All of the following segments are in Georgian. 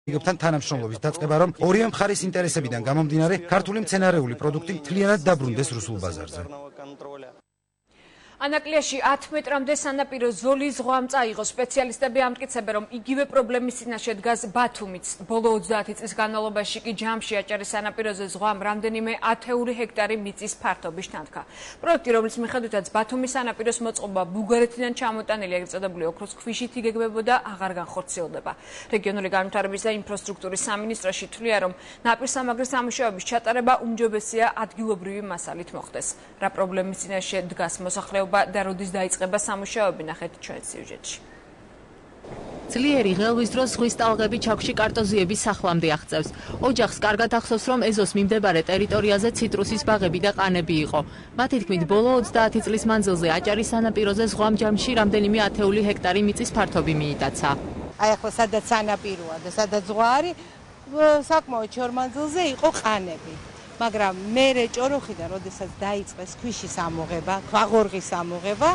იგებთან თანამშრომლობის დაწყება, რომ ორივე მხარის ინტერესებიდან გამომდინარე, ქართული მცენარეული პროდუქტი მთლიანად დაბრუნდეს რუსულ ბაზარზე. ანაკლიაში 10 მეტრამდე სანაპირო ზოლის ზღვამ წაიღო. სპეციალისტები ამტკიცებენ, რომ იგივე პრობლემის წინაშე დგას ბათუმიც. ბოლო 30 წლის განმავლობაში კი ჯამში აჭარის სანაპიროზე ზღვამ რამდენიმე ათეული ჰექტარი მიწის ფართობის თანხა. პროექტი, რომლის მიხედვითაც ბათუმის სანაპიროს მოწყობა ბულგარეთიდან ჩამოტანილი ეგრეთ წოდებული ოქროს ქვიშით იგეგმებოდა, აღარ განხორციელდება. რეგიონული განვითარების და ინფრასტრუქტურის სამინისტროში თვლიან, რომ ნაპირსამაგრის სამუშაოების ჩატარება უმჯობესია ადგილობრივი მასალით მოხდეს. რა პრობლემის წინაშე დგას მოსახლეობა და როდის დაიწყება სამუშაოები, ნახეთ ჩვენ სიუჟეტში. ძლიერი ღელვის დროს ზღვის ტალღები ჩაქვში კარტოზიების სახლამდე აღწევს. ოჯახს კარგად ახსოვს, რომ ეზოს მიმდებარე ტერიტორიაზე ციტრუსის ბაღები და ყანები იყო. მათი თქმით, ბოლო 30 წლის მანძილზე აჭარის სანაპიროზე ზღვამ ჯამში რამდენიმე ათეული ჰექტარი მიწის ფართობი მიიტაცა. აი ახლა სადაც სანაპიროა და სადაც ზღვა არის, საკმაოდ შორ მანძილზე იყო ყანები. მაგრამ მერე ჭოროხიდან, როდესაც დაიწყეს ქვიშის ამოღება, ქვაღორღის ამოღება,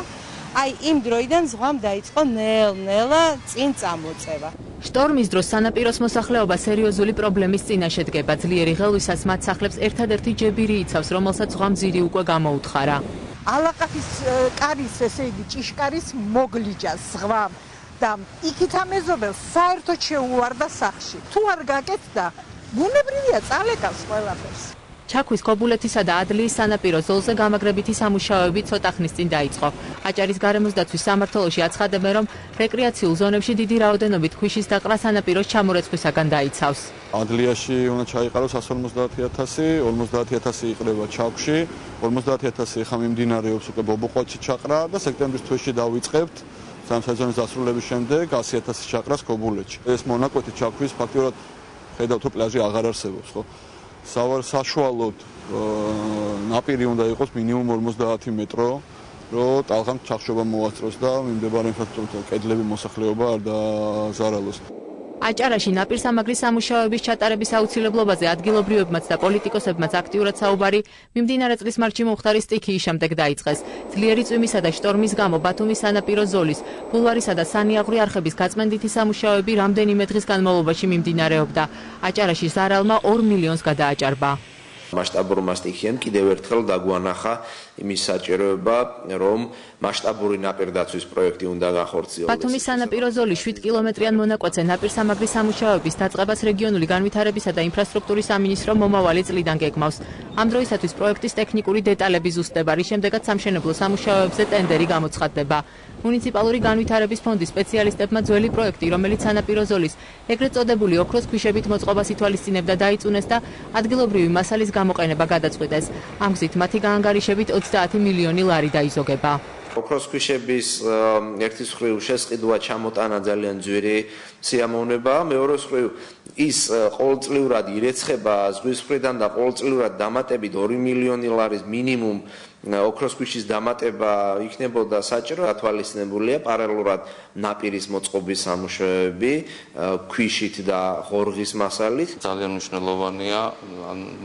აი იმ დროიდან ზღვამ დაიწყო ნელ-ნელა წინ წამოწევა. შტორმის დროს სანაპიროს მოსახლეობა სერიოზული პრობლემის წინაშე დგება. ძლიერი ღელვისას მათ სახლებს ერთადერთი ჯებირი იცავს, რომელსაც ზღვამ ძირი უკვე გამოუთხარა. ალაყაფის კარის, ესე იგი ჭიშკარის მოგლიჯას ზღვამ და იქით ამეზობელს საერთოდ შეუვარდა სახლში. თუ არ გაკეთდა, ბუნებრივია წალეკავს ყველაფერს. ჩაქვის ქობულეთისა და ადლიის სანაპირო ზოლზე გამაგრებითი სამუშაოები ცოტა ხნის წინ დაიწყო. აჭარის გარემოსდაცვის სამმართველოში აცხადებენ, რომ რეკრეაციულ ზონებში დიდი რაოდენობით ქვიშის დაყრა სანაპიროს ჩამორეცხვისაგან დაიცავს. ადლიაში უნდა ჩაიყაროს 150.000, 50.000 იყრება ჩაქვში, 50.000 ხა მიმდინარეობს უკვე ბობოყვათში ჩაყრა და სექტემბრის თვეში დავიწყებთ სამსეზონის დასრულების შემდეგ 100.000 ჩაყრას ქობულეთში. ეს მონაკვეთი ჩაქვის ფაქტიურად ხედავთ, რომ პლაჟი აღარ არსებობს, ხო? საშუალოდ ნაპირი უნდა იყოს მინიმუმ 50 მეტრო, რომ ტალღამ ჩახშობა მოასწროს და მიმდებარე ინფრასტრუქტურა, კედლები, მოსახლეობა არ დაზარალოს. აჭარაში ნაპირსამაგრის სამუშაოების ჩატარების აუცილებლობაზე ადგილობრივებმაც და პოლიტიკოსებმაც აქტიურად საუბარი მიმდინარე წლის მარტში მომხდარი სტიქიის შემდეგ დაიწყეს. ძლიერი წვიმისა და შტორმის გამო ბათუმის სანაპირო ზოლის, ბულვარისა და სანიაღვრի არხების გაწმენდითი სამუშაოები რამდენიმე დღის განმავლობაში მიმდინარეობდა. აჭარაში ზარალმა 2 მილიონს გადააჭარბა. მასშტაბურმა სტიქიამ კიდევ ერთხელ დაგვანახა იმის საჭიროება, რომ მასშტაბური ნაპირდაცვის პროექტი უნდა განხორციელდეს. ბათუმის სანაპირო ზოლის 7 კილომეტრიან მონაკვეთზე ნაპირსამაგრის სამუშაოების დაწყებას რეგიონული განვითარებისა და ინფრასტრუქტურის სამინისტრო მომავალი წლიდან გეგმავს. ამ დროისათვის პროექტის ტექნიკური დეტალები ზუსტდება, რის შემდეგაც სამშენებლო სამუშაოებზე ტენდერი გამოცხადდება. მუნიციპალური განვითარების ფონდის სპეციალისტებმა ძველი პროექტი, რომელიც სანაპირო ზოლის ეგრეთ წოდებული ოქროს ქვიშებით მოწყობას ითვალისწინებდა, დაიწუნეს და ადგილობრივი მასალის გამოყენება გადაწყვიტეს. ამ გზით მათი გაანგარიშებით 30 მილიონი ლარი დაიზოგება. ოქროს ქვიშების ერთის მხრივ შესყიდვა ჩამოტანა ძალიან ძვირი სიამოვნება, მეორე მხრივ ის ყოველწლიურად ირეცხება ზღვის მხრიდან და ყოველწლიურად დამატებით 2 მილიონი ლარის მინიმუმ ოქროს ქვიშის დამატება იქნებოდა საჭირო. გათვალისწინებულია პარალელურად ნაპირის მოწყობის სამუშაოები ქვიშით და ღორღის მასალით. ძალიან მნიშვნელოვანია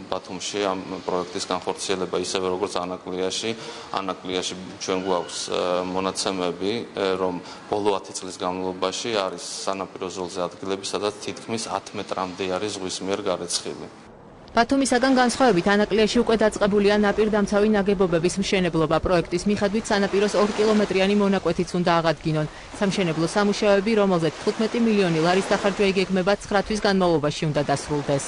ბათუმში ამ პროექტის განხორციელება, ისევე როგორც ანაკლიაში ჩვენ გვაქვს მონაცემები, რომ ბოლო 10 წლის განმავლობაში არის სანაპირო ზოლზე ადგილები, სადაც თითქმის 10 მეტრამდე არის ზღვის მიერ გარეცხილი. ბათუმისაგან განსხვავებით ანაკლიაში უკვე დაწყებულია ნაპირდამცავი ნაგებობების მშენებლობა. პროექტის მიხედვით სანაპიროს 2 კილომეტრიანი მონაკვეთიც უნდა აღადგინონ. სამშენებლო სამუშაოები, რომელზეც 15 მილიონი ლარის დახარჯვა იგეგმება, 9 თვის განმავლობაში უნდა დასრულდეს.